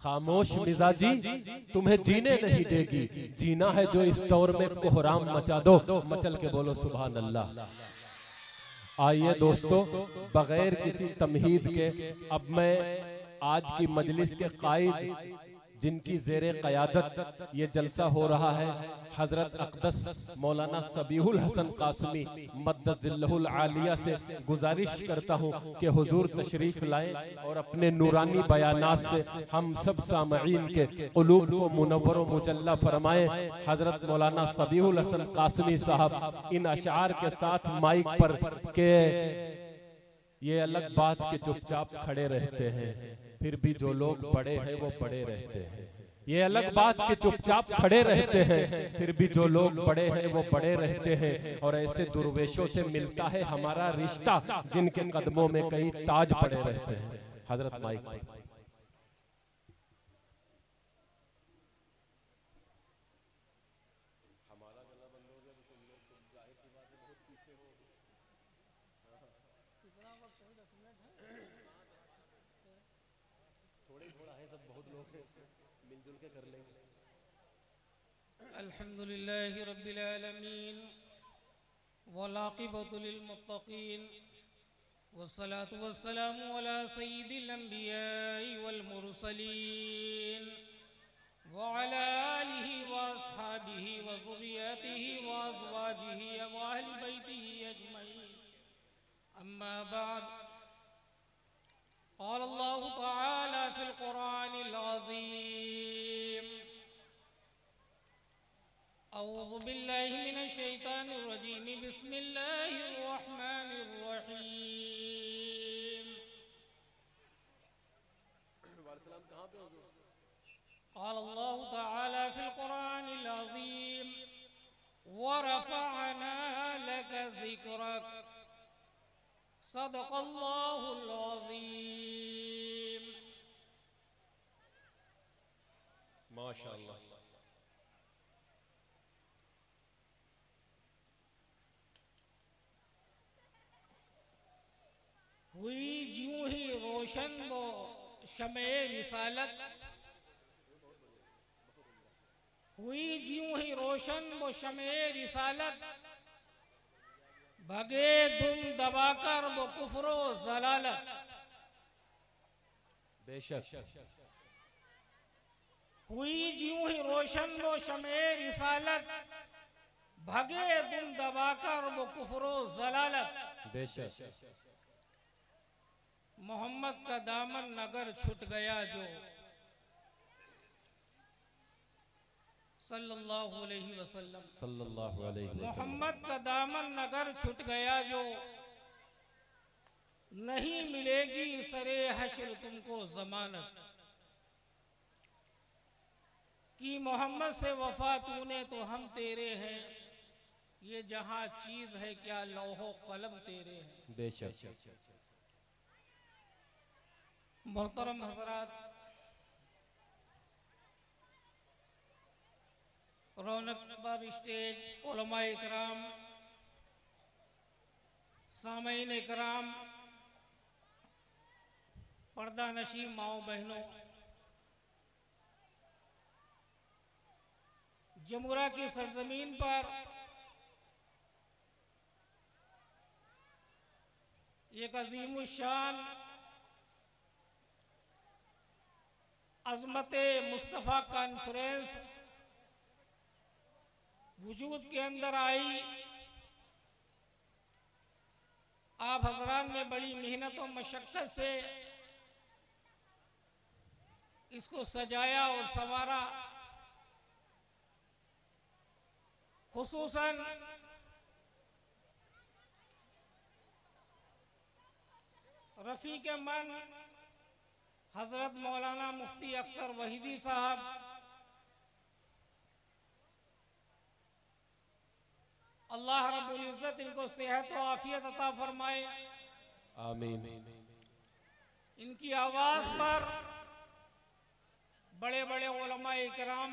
खामोश मिजाजी तुम्हें जीने नहीं देगी, जीना है जो इस दौर में कोहराम मचा दो, मचल के बोलो सुभान अल्लाह। आइए दोस्तों, बगैर किसी तमहीद के अब मैं आज की मजलिस के कायद जिनकी ज़ेरे क़यादत ये जलसा हो रहा है, हजरत अक़दस मौलाना सबीहुल हसन कासमी मद्दज़िल्लहुल आलिया से गुजारिश करता हूँ कि हुजूर तशरीफ़ लाएं और अपने नूरानी बयानात से हम सब सामईन के क़ुलूब को मुनव्वर व मुजल्ला फरमाएं। हजरत मौलाना सबीहुल हसन कासमी साहब इन अशार के साथ माइक पर के ये अलग बात के चुपचाप खड़े रहते हैं, फिर भी जो लोग बड़े हैं वो बड़े रहते हैं। ये अलग बात के चुपचाप खड़े रहते हैं, फिर भी जो लोग बड़े हैं वो बड़े रहते हैं। और ऐसे दुर्वेशों से मिलता है हमारा रिश्ता जिनके कदमों में कई ताज पड़े रहते हैं। हजरत माइक। अल्हम्दुलिल्लाहि रब्बिल आलमीन वल आक़िबतु लिल मुत्तक़ीन वस्सलातु वस्सलामु अला सय्यिदिल अंबियाइ वल मुरसलीन व अला आलिहि व अस्हाबिहि व ज़ुर्रिय्यतिहि व अज़वाजिहि व अहलि बैतिहि अजमईन। अम्मा बाद, क़ाल अल्लाहु तआला फ़िल क़ुरआनिल अज़ीम, अऊज़ु बिल्लाहि मिनश शैतानिर रजीम, बिस्मिल्लाहिर रहमानिर रहीम। क़ाल अल्लाहु तआला फ़िल क़ुरआनिल अज़ीम, व रफ़अना लका ज़िक्रक, सदक़ल्लाहुल अज़ीम। माशाअल्लाह। हुई ज्यों ही रोशन वो शमे रिसालत, हुई ज्यों ही रोशन वो शमे रिसालत, भगे दुम दबाकर वो कुफ्र व ज़लालत। बेशक। हुई ज्यों ही रोशन वो शमे रिसालत, भगे दुम दबाकर वो कुफ्र व ज़लालत। बेशक। मोहम्मद का दामन नगर छूट गया जो, सल्लल्लाहु अलैहि वसल्लम, सल्लल्लाहु अलैहि वसल्लम। मोहम्मद का दामन नगर छूट गया जो, नहीं मिलेगी सरे हश्र तुमको जमानत। कि मोहम्मद से वफा तूने तो हम तेरे हैं, ये जहां चीज है क्या लौहो कलम तेरे हैं। बेशक। मोहतरम हज़रात, रौनक पर स्टेज उलमा इकराम, सामईन इकराम, पर्दा नशी माओ बहनों, जमुरा की सरजमीन पर एक अजीमुशान अज़मते मुस्तफ़ा कॉन्फ्रेंस वजूद के अंदर आई। आप हजरात ने बड़ी मेहनत और मशक्क़त से इसको सजाया और संवारा। खुसूसन रफ़ीक मन हजरत मौलाना मुफ्ती अख्तर वहीदी साहब, अल्लाह रब्बुल इज़्ज़त इनको सेहत व आफियत अता फरमाए, आमीन। इनकी आवाज़ पर बड़े बड़े उलमा इकराम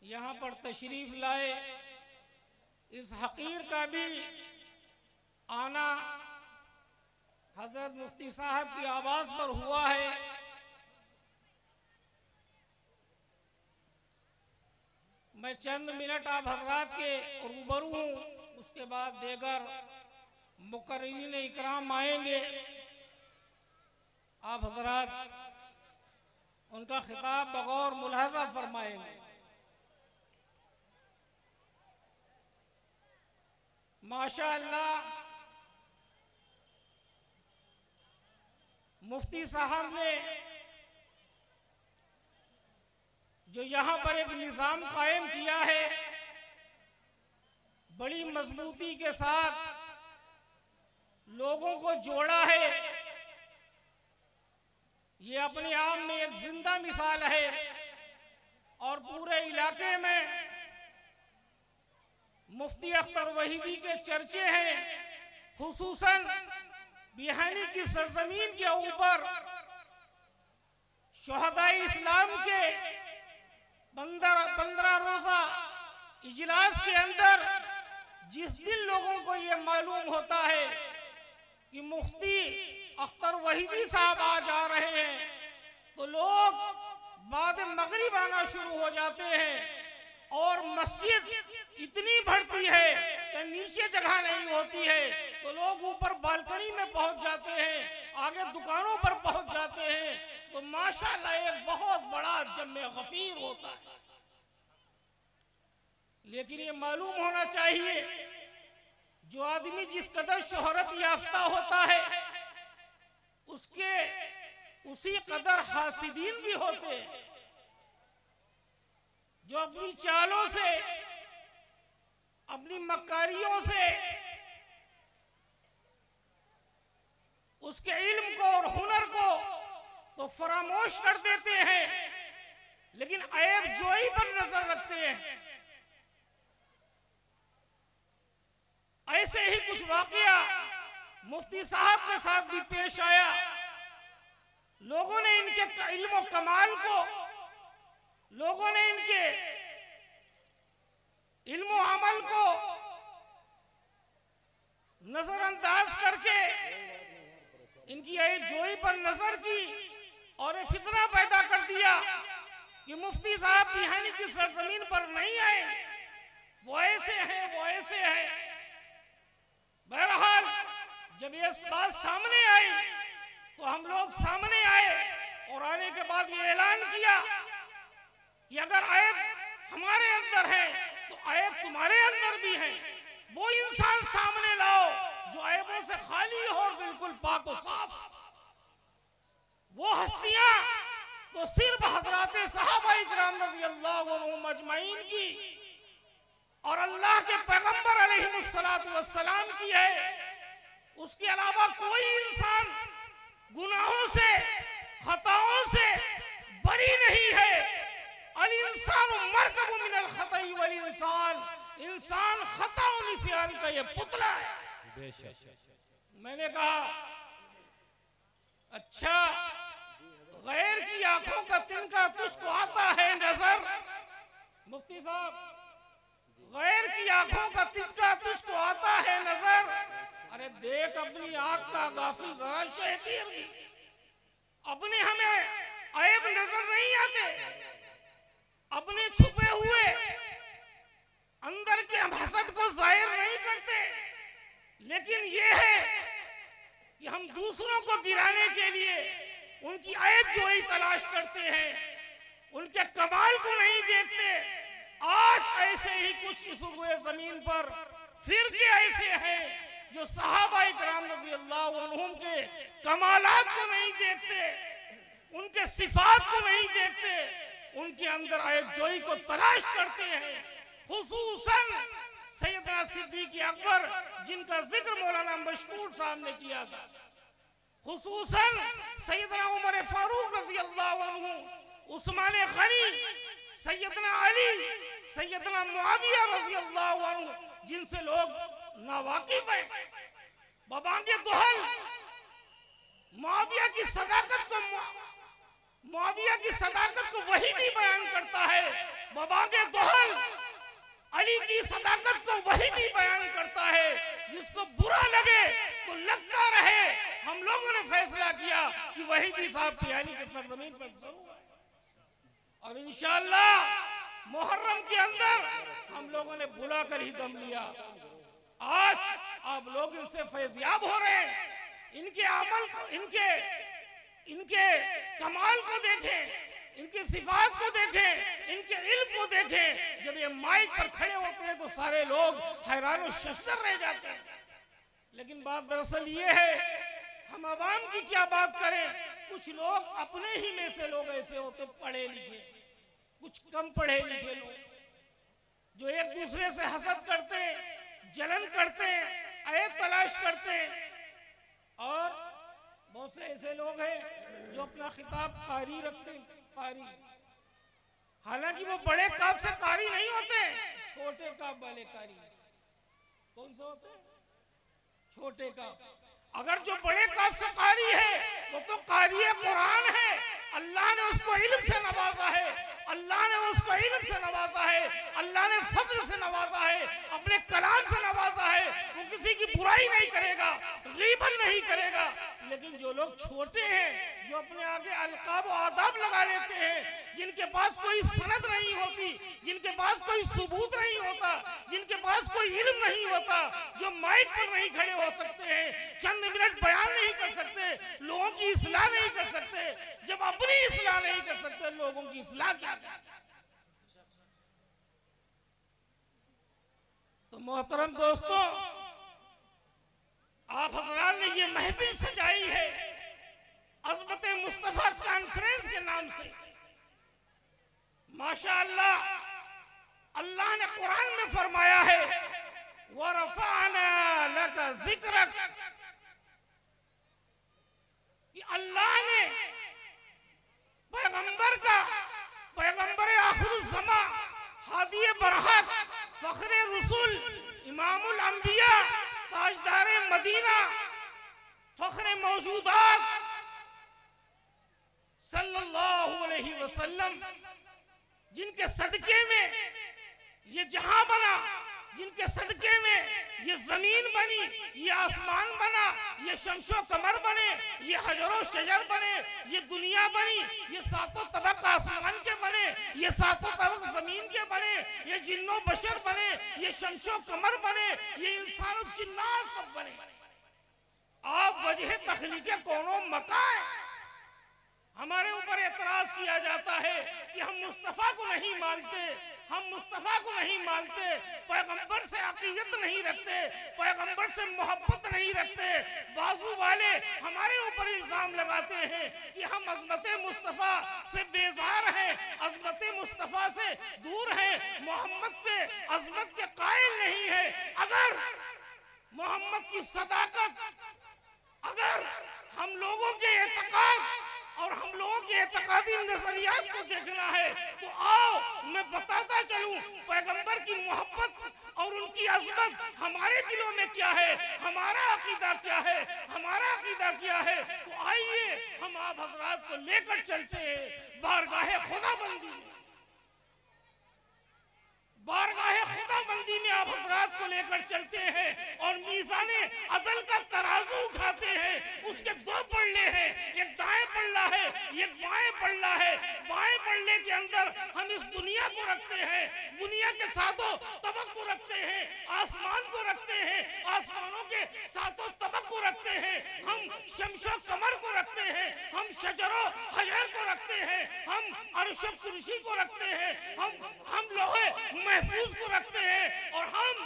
यहाँ पर तशरीफ लाए। इस हकीर का भी आना हजरत मुफ्ती साहब की आवाज़ पर हुआ है। मैं चंद मिनट आप हजरात के रूबरू हूँ, उसके बाद देगर मुकर्रिरीन इकराम आएंगे। आप हजरात उनका खिताब बगौर मुलाहजा फरमाएंगे। माशाअल्लाह मुफ्ती साहब ने जो यहाँ पर एक निज़ाम कायम किया है, बड़ी मजबूती के साथ लोगों को जोड़ा है। ये अपने आप में एक जिंदा मिसाल है और पूरे इलाके में मुफ्ती अख्तर वहीदी के चर्चे हैं। खुसूसन बिहानी की सरजमीन के ऊपर शोहदाए इस्लाम के 15 रोजा इजलास के अंदर जिस दिन लोगों को ये मालूम होता है कि मुफ्ती अख्तर वहीदी साहब आज आ रहे हैं, तो लोग बाद मगरिब आना शुरू हो जाते हैं और मस्जिद इतनी बढ़ती है कि नीचे जगह नहीं होती है, तो लोग ऊपर बालकनी में पहुंच जाते हैं, आगे दुकानों पर पहुंच जाते हैं। तो माशाअल्लाह एक बहुत बड़ा जम्मे गफीर होता है। लेकिन ये मालूम होना चाहिए, जो आदमी जिस कदर शोहरत याफ्ता होता है उसके उसी कदर हासिदीन भी होते हैं, जो अपनी चालों से, अपनी मकारियों से उसके इल्म को और हुनर को तो फरामोश कर देते हैं, लेकिन ऐब जोई पर नजर रखते हैं। ऐसे ही कुछ वाकया मुफ्ती साहब के साथ भी पेश आया। लोगों ने इनके इल्म और कमाल को, लोगों ने इनके इल्म और अमल को नजरअंदाज करके इनकी ऐब जोई पर नजर की और ये फितना पैदा कर दिया कि मुफ्ती साहब बिहानी की सरजमीन पर नहीं आए, वो ऐसे हैं, वो ऐसे हैं। बहरहाल जब ये बात सामने आई तो हम लोग सामने आए और आने के बाद ये ऐलान किया कि अगर ऐब हमारे अंदर है तो ऐब तुम्हारे अंदर भी है। वो इंसान सामने लाओ जो ऐबों से खाली हो और बिल्कुल पाक और साफ। वो हस्तियां तो सिर्फ हजराते सहाबा इकराम रज़ियल्लाहु अन्हुम अजमईन की और अल्लाह के पैगंबर अलैहिमुस्सलातु वस्सलाम की है। उसके अलावा कोई इंसान गुनाहों से, खताओं से बरी नहीं है। अल इंसान मरकबु मिनल खताई वल इंसान, इंसान खता और निस्यान का ये पुतला है। मैंने कहा अच्छा, गैर की आंखों का तिनका तुझको आता है नजर। मुफ्ती साहब, गैर की आंखों का तिनका तुझको आता है नजर। अरे देख अपनी आंख का गाफिल जरा शैतान की, अपने हमें ऐब नजर नहीं आते, अपने छुपे हुए अंदर के हम हसद को जाहिर नहीं करते, लेकिन ये है कि हम दूसरों को गिराने के लिए उनकी ऐब जोई तलाश करते हैं, उनके कमाल को नहीं देखते। आज ऐसे ही कुछ इस रुए जमीन पर फिरके ऐसे हैं जो सहाबा इकराम रज़ियल्लाहु अन्हुम के कमालात को नहीं देखते, उनके सिफात को नहीं देखते, उनके अंदर ऐब जोई को तलाश करते हैं। खुसूसन सैयदना सिद्दीक़ अकबर, जिनका जिक्र मौलाना मशकूर साहब ने किया था, खुसूसन सैयदना उमर फारूक रज़ियल्लाहु अन्हु, उस्मान गनी, सैयदना अली, सैयदना मुआविया रज़ियल्लाहु अन्हु, जिनसे लोग नावाकिफ हैं। बबांगे दुहल मुआविया की सदाकत को वही भी बयान करता है। बबांगे दुहल अली की सदाकत को वही भी बयान करता है। जिसको बुरा लगे तो लगता रहे। हम लोगों ने फैसला किया कि वहीदी साहब पियानी के सरजमीन पर जरूर है और इंशाअल्लाह मुहर्रम के अंदर हम लोगों ने बुलाकर ही दम लिया। आज आप लोग इनसे फैज़याब हो रहे हैं। इनके अमल को, इनके कमाल को देखें, इनकी सिफात को देखें, इनके इल्म को देखें। जब ये माइक पर खड़े होते हैं तो सारे लोग हैरान और शशर रह जाते हैं। लेकिन बात दरअसल ये है, हम आवाम की क्या बात करें। कुछ लोग अपने ही में से लोग ऐसे होते पढ़े लिखे, कुछ कम पढ़े लिखे लोग, जो एक दूसरे से हसद करते हैं, जलन करते हैं, ऐब तलाश करते हैं। और बहुत से ऐसे लोग हैं जो अपना खिताब कारी रखते हैं, कारी। हालांकि वो बड़े काब से कारी नहीं होते, छोटे काब वाले कारी। कौन से होते हैं? छोटे काब। अगर जो बड़े काब से कारी है वो तो कारी कुरान है। अल्लाह ने उसको इल्म से नवाजा है, अल्लाह ने उसको इल्म से नवाजा है, अल्लाह ने फजल से नवाजा है, अपने कलाम से नवाजा है। वो किसी की बुराई नहीं करेगा, गीबत नहीं करेगा। लेकिन जो लोग छोटे हैं, जो अपने आगे अलकाब और आदाब लगा लेते हैं, जिनके पास कोई सनद नहीं होती, जिनके पास कोई सबूत नहीं होता, जिनके पास कोई इल्म नहीं होता, जो माइक पर नहीं खड़े हो सकते हैं, चंद मिनट बयान नहीं कर सकते, लोगों की इस्लाह नहीं कर सकते, जब अपनी इस्लाह नहीं कर सकते लोगों की इस्लाह क्या? तो मोहतरम दोस्तों, आप हजरात ने ये महफिल सजाई है अज़मत मुस्तफा कॉन्फ्रेंस के नाम से। माशाअल्लाह, अल्लाह ने कुरान में फरमाया है, वरफ़अना लका ज़िक्रक, कि अल्लाह ने पैगंबर आखिरुज़्ज़मा, हादी बरहक, फ़ख्रे रसूल, इमामुल अंबिया, ताजदारे मदीना, फ़ख्रे मौजूदात सल्लल्लाहु अलैहि वसल्लम, जिनके सदके में ये जहां बना, जिनके सदके में ये जमीन बनी, ये आसमान बना, ये शमशो कमर बने, ये हजरो शजर बने, ये दुनिया बनी, ये सातों तबक आसमान के बने, ये सातों तबक जमीन के बने, ये जिन्नो बशर बने, ये शमशो कमर बने, ये इंसान और जिन्नात सब बने। आप वजह तखलीक़े कौनो मकाए। हमारे ऊपर एतराज किया जाता है कि हम मुस्तफ़ा को नहीं मानते, हम मुस्तफ़ा को नहीं मानते, पैगंबर से अक़ीदत नहीं रखते, पैगंबर से मोहब्बत नहीं रखते। बाजू वाले हमारे ऊपर इल्ज़ाम लगाते हैं कि हम अज़मत मुस्तफ़ा से बेजार हैं, अज़मत मुस्तफ़ा से दूर हैं, मोहम्मद के अज़मत के कायल नहीं है। अगर मोहम्मद की सदाकत, अगर हम लोगों के एतक़ाद और हम लोगों के एतक़ादी नज़रियात को देखना है तो आओ मैं बताता चलूं पैगंबर की मोहब्बत और उनकी अज़मत हमारे दिलों में क्या है, हमारा अकीदा क्या है, हमारा अकीदा क्या है। तो आइए हम आप हज़रात को लेकर चलते हैं बारगाहे खुदाबंदी में। बारगाहे खुदाबंदी में आप हज़रात को लेकर चलते हैं और मीज़ाने अदल का तराजू उठाते हैं। उसके दो पल्ले हैं, एक दाएं पल्ला है, एक बाएं पल्ला है। बाएं पल्ले के अंदर हम इस दुनिया को रखते हैं, दुनिया के सातों तबक को रखते हैं, आसमान को रखते हैं, आसमानों के सातों तबक को रखते हैं, हम शमशो कमर को रखते हैं, हम शजरो हजर को रखते हैं, हम अर्श कुर्सी को रखते हैं, हम लोहे महफूज को रखते हैं, और हम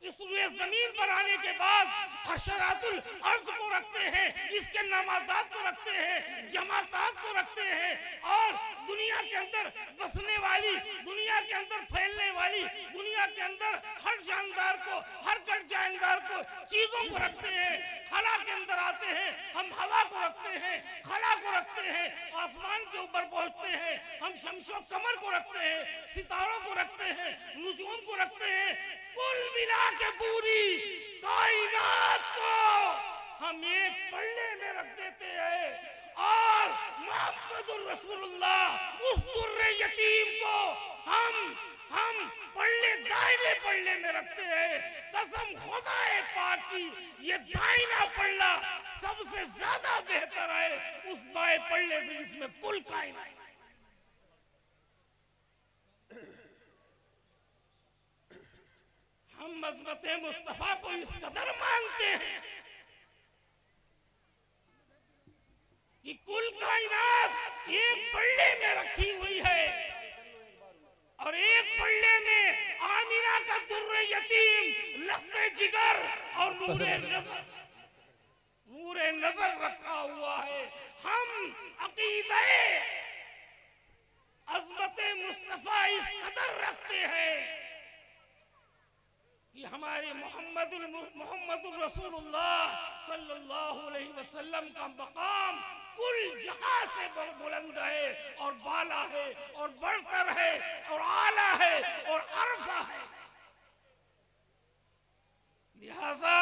इस जमीन पर आने के बाद हशरातुल अर्ज को रखते हैं, इसके नमाज़ात को रखते हैं, जमातात को रखते हैं, और दुनिया के अंदर बसने वाली, दुनिया के अंदर फैलने वाली, दुनिया के अंदर हर जानदार को, हर कट जानदार को, चीजों को रखते हैं। खला के अंदर आते हैं, हम हवा को रखते हैं, खला को रखते हैं, आसमान के ऊपर पहुंचते हैं, हम शमशो कमर को रखते हैं, सितारों को रखते हैं, नुजूम को रखते हैं। कुल मिला के पूरी कायनात को हम एक पल्ले में रख देते हैं, और मुहम्मदुर रसूलुल्लाह उस दुर्रे यतीम को हम पल्ले, दाहिने पल्ले में रखते हैं। कसम खुदाए पाक की, ये दाहिना पल्ला सबसे ज्यादा बेहतर है उस बाएं पल्ले से जिसमें कुल कायनात। अज़मत मुस्तफा को इस कदर मानते हैं कि कुल कायनात एक पल्ले में रखी हुई है और एक पल्ले में आमिना का दुर्रे यतीम, लख्ते जिगर और नूरे नजर रखा हुआ है। हम अकीदे अज़मत मुस्तफा इस कदर रखते हैं कि हमारे मोहम्मदुर रसूलुल्लाह सल्लल्लाहु अलैहि वसल्लम का मकाम कुल जहां से बुलंद है और बाला है और बढ़तर है और आला है और अरफा है। लिहाजा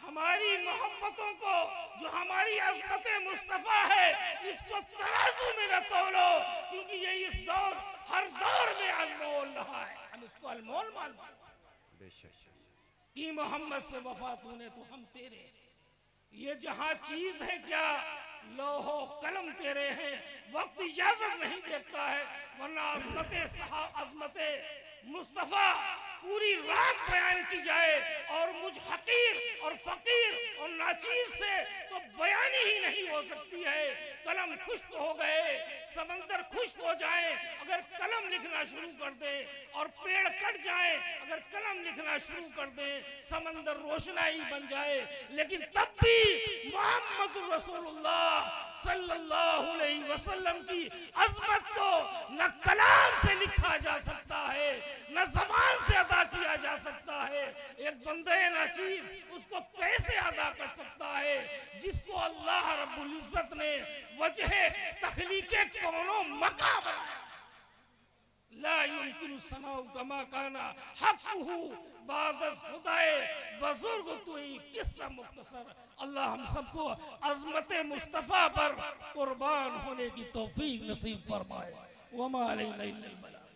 हमारी मोहब्बतों को, जो हमारी अज़मत मुस्तफा है, इसको तराजू में न तोलो, क्योंकि ये इस दौर हर दौर में अनमोल रहा है। हम इसको अनमोल मानते हैं कि मोहम्मद से वफा तूने तो हम तेरे। ये जहां चीज है क्या, लोहो कलम तेरे हैं, वक्त इजाजत नहीं देता है, वरना अज़मत मुस्तफा पूरी रात बयान की जाए और मुझ हकीर और फकीर और नाचीज से तो बयान ही नहीं हो सकती है। कलम खुश्क हो गए, समंदर खुश्क हो जाए अगर कलम लिखना शुरू कर दे, और पेड़ कट जाए अगर कलम लिखना शुरू कर दे, समंदर रोशनाई बन जाए, लेकिन तब भी मोहम्मद रसूलुल्लाह सल्लल्लाहु अलैहि वसल्लम की अज़मत को न कलाम से लिखा जा सकता है, न ज़बान से अदा किया जा सकता है। एक बंदे नाचीज उसको कैसे अदा कर सकता है जिसको अल्लाह रब्बुल इज्जत ने वजह तखलीके कौनो मका बनाया। ला युमकिनु सनाउ कमा काना हक़्क़ुहु बादस खुदाए बुजुर्ग तुई किस्सा मुख्तसर। अल्लाह हम सबको अज़मत मुस्तफ़ा पर कुर्बान होने की तौफीक नसीब फरमाए। वमा अलैना इल्लल बलाग।